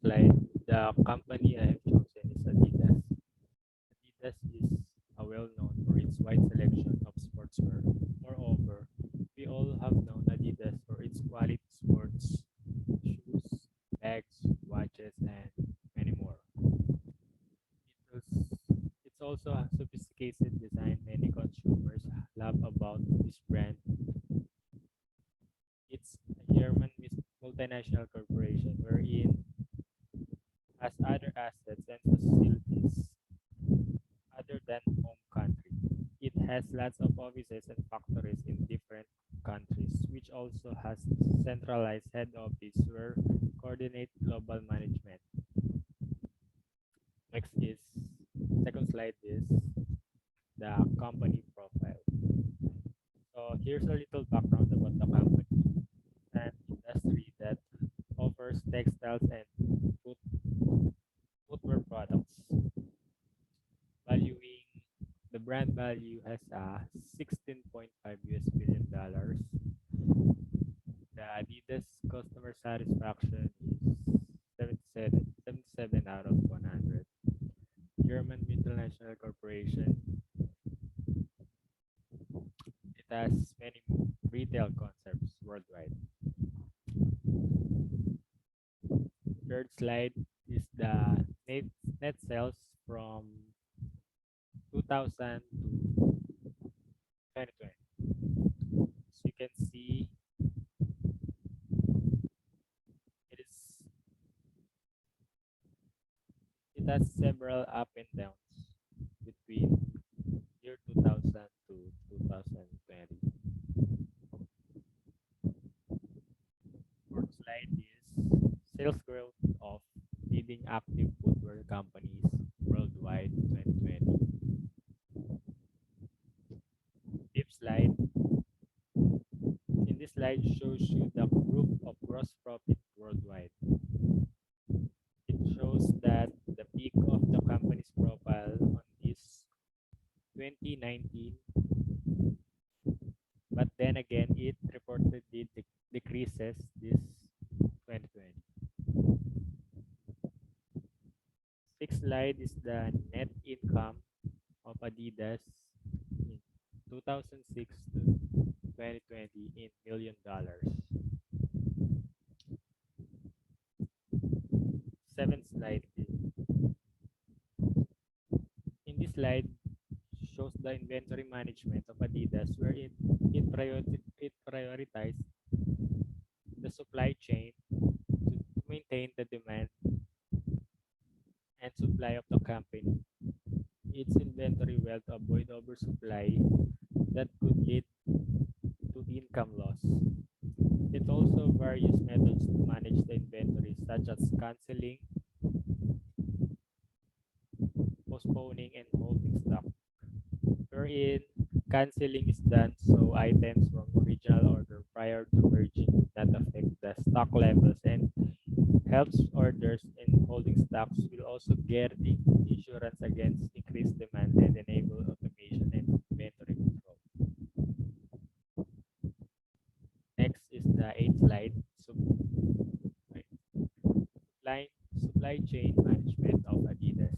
Slide. The company I have chosen is Adidas. Adidas is well-known for its wide selection of sportswear. Moreover, we all have known Adidas for its quality sports shoes, bags, watches, and many more. It's also a sophisticated design many consumers love about this brand. It's a German multinational corporation wherein has other assets and facilities other than home country. It has lots of offices and factories in different countries, which also has centralized head office where coordinate global management. Next is second slide is the company profile. So here's a little background about the company. An industry that offers textiles and foot, footwear products, valuing the brand value has a 16.5 US billion dollars. The Adidas customer satisfaction is 77 out of 100. German multinational corporation. It has many retail concepts worldwide. Third slide is the net sales from 2000 to 2020. As you can see, it is it has several up and downs between year 2000 to 2020. Fourth slide is sales growth of leading active footwear companies worldwide 2020. Fifth slide. In this slide shows you the group of gross profit worldwide. It shows that the peak of the company's profile on this 2019, but then again it reportedly decreases this 2020. Sixth slide is the net income of Adidas in 2006 to 2020 in million dollars. Seventh slide. In this slide shows the inventory management of Adidas where it prioritized the supply chain to maintain the demand and supply of the company. Its inventory well to avoid oversupply that could lead to income loss. It also various methods to manage the inventory such as canceling, postponing, and holding stock. Wherein canceling is done so items from original order prior to merging do not affect the stock levels and helps orders in holding stocks will also guarantee insurance against increased demand and enable automation and inventory control. Next is the eighth slide. Supply chain management of Adidas.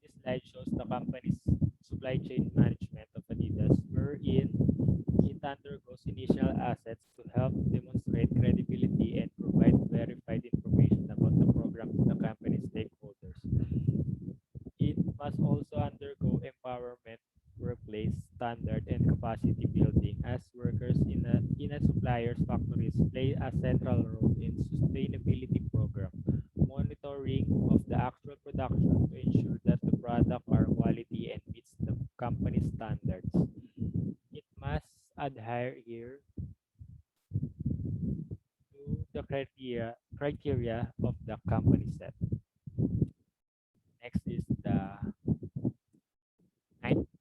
This slide shows the company's supply chain management of Adidas, wherein it undergoes initial assets to help demonstrate credibility and provide verified information about the program to the company stakeholders. It must also undergo empowerment, workplace standard, and capacity building as workers in a supplier's factories play a central role in sustainability program, monitoring of the actual production to ensure that the product are quality and meets the company standards. It must adhere here to the criteria of the company set. Next is the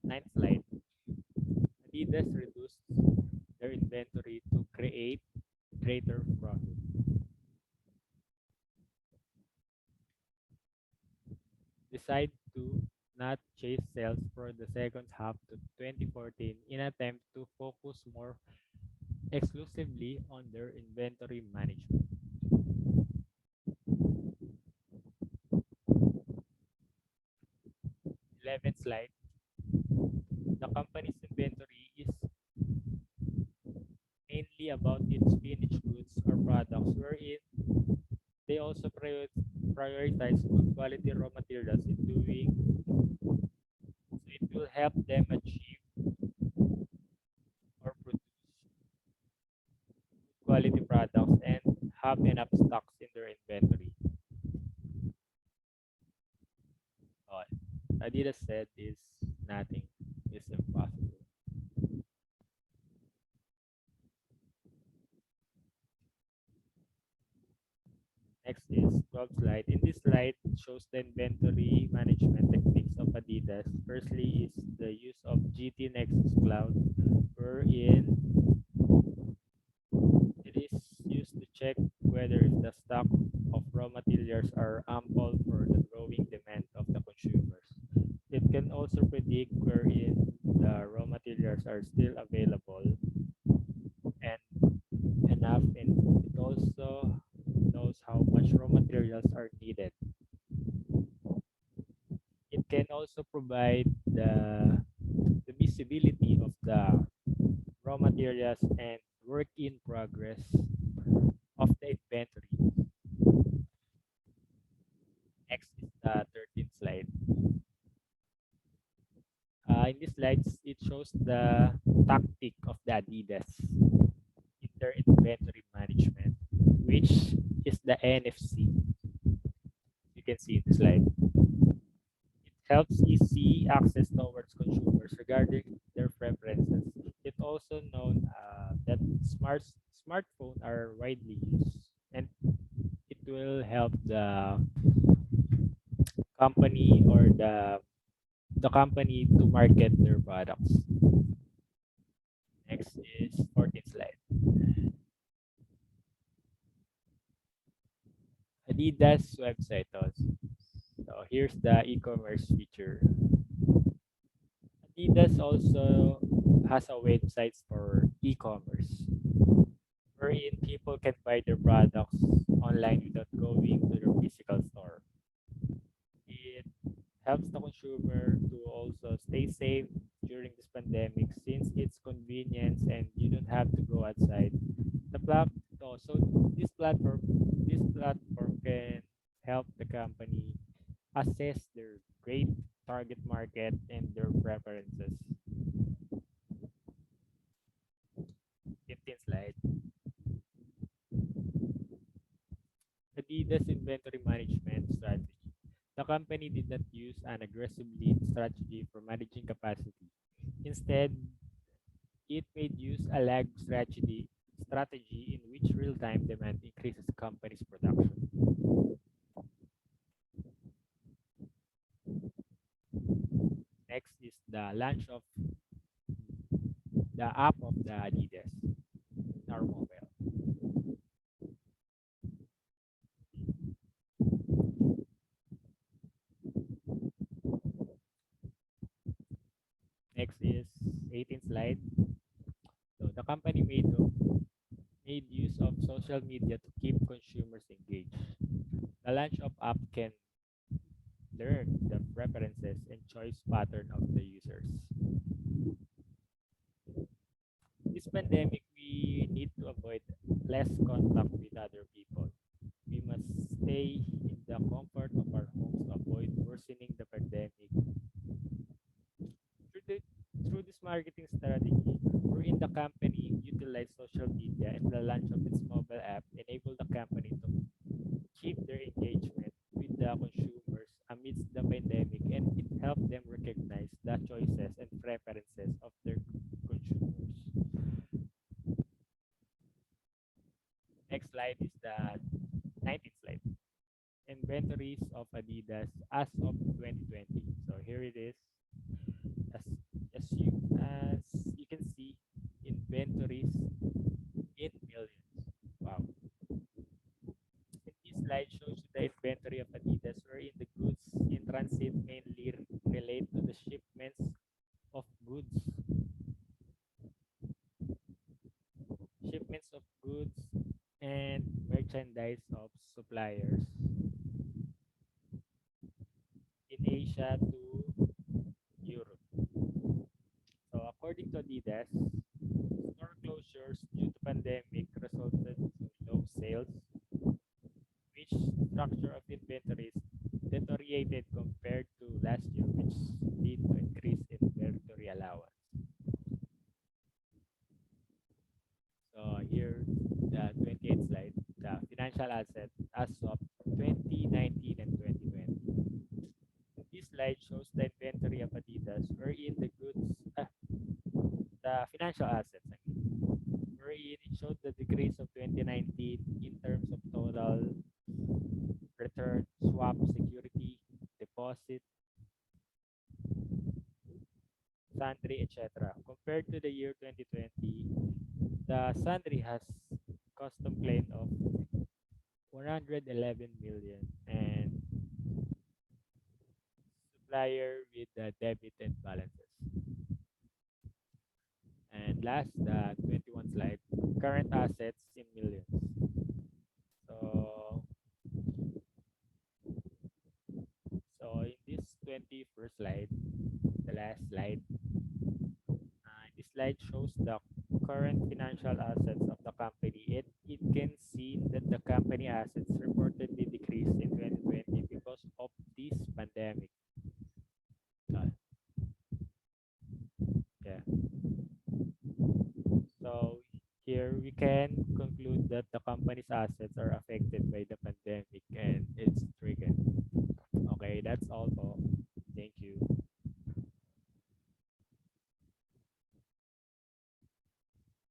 ninth slide. Adidas reduced their inventory to create greater profit. Decide to not chase sales for the second half to 2014 in attempt to focus more exclusively on their inventory management. next slide, the company's inventory is mainly about its finished goods or products, wherein they also prioritize good quality raw materials in doing so it will help them achieve or produce quality products and have enough stocks in their inventory. All Adidas said is nothing is impossible. Next is 12 slide. In this slide, it shows the inventory management techniques of Adidas. Firstly is the use of GT Nexus Cloud, wherein it is used to check whether if the stock of raw materials are ample for the growing demand of the consumers. It can also predict wherein the raw materials are still available and enough, and it also knows how much raw materials are needed. It can also provide the visibility of the raw materials and work in progress of the inventory. Next is the 13th slide. In this slides, it shows the tactic of the Adidas in their inventory management, which is the NFC. You can see in the slide. It helps easy access towards consumers regarding their preferences. It also known that smartphones are widely used, and it will help the company or the company to market their products. Next is 14th slide. Adidas website also. So here's the e-commerce feature. Adidas also has a website for e-commerce, wherein people can buy their products online without going to their physical store. It helps the consumer to also stay safe during this pandemic since it's convenience and you don't have to go outside. The plat so this platform can help the company assess their great target market and their preferences. 15th slide. Adidas inventory management strategy. The company did not use an aggressive lead strategy for managing capacity. Instead, it made use a lag strategy in which real-time demand increases the company's production. Next is the launch of the app of the Adidas in our mobile. Next is 18th slide. So the company made use of social media to keep consumers engaged. The launch of app can learn the preferences and choice pattern of the users. This pandemic, we need to avoid less contact with other people. We must stay in the comfort of our homes to avoid worsening the pandemic. Through, the, through this marketing strategy, wherein the company utilized social media and the launch of its mobile app enabled the company to keep their engagement with the consumers amidst the pandemic, and it helped them recognize the choices and preferences of their consumers. Next slide is the 19th slide. Inventories of Adidas as of 2020. So here it is. As, as you can see, inventories in millions. Wow. This slide shows you the inventory of Adidas, wherein the goods in transit mainly relate to the goods, shipments of goods and merchandise of suppliers in Asia to according to Adidas, store closures due to pandemic resulted in low sales, which structure of inventories deteriorated compared to last year, which lead to increase in inventory allowance. So here, the 28th slide, the financial asset as of 2019 and 2020. This slide shows the inventory of Adidas, wherein the financial assets, wherein it showed the decrease of 2019 in terms of total return, swap, security, deposit, sundry, etc. Compared to the year 2020, the sundry has custom claim of 111 million and supplier with the debit and balances. And last, the 21 slide, current assets in millions. So, so in this 21st slide, the last slide, this slide shows the current financial assets of the company. It can see that the company assets reportedly decreased in 2020 because of this pandemic. Uh, yeah. So here we can conclude that the company's assets are affected by the pandemic and its trigger. Okay, that's all po.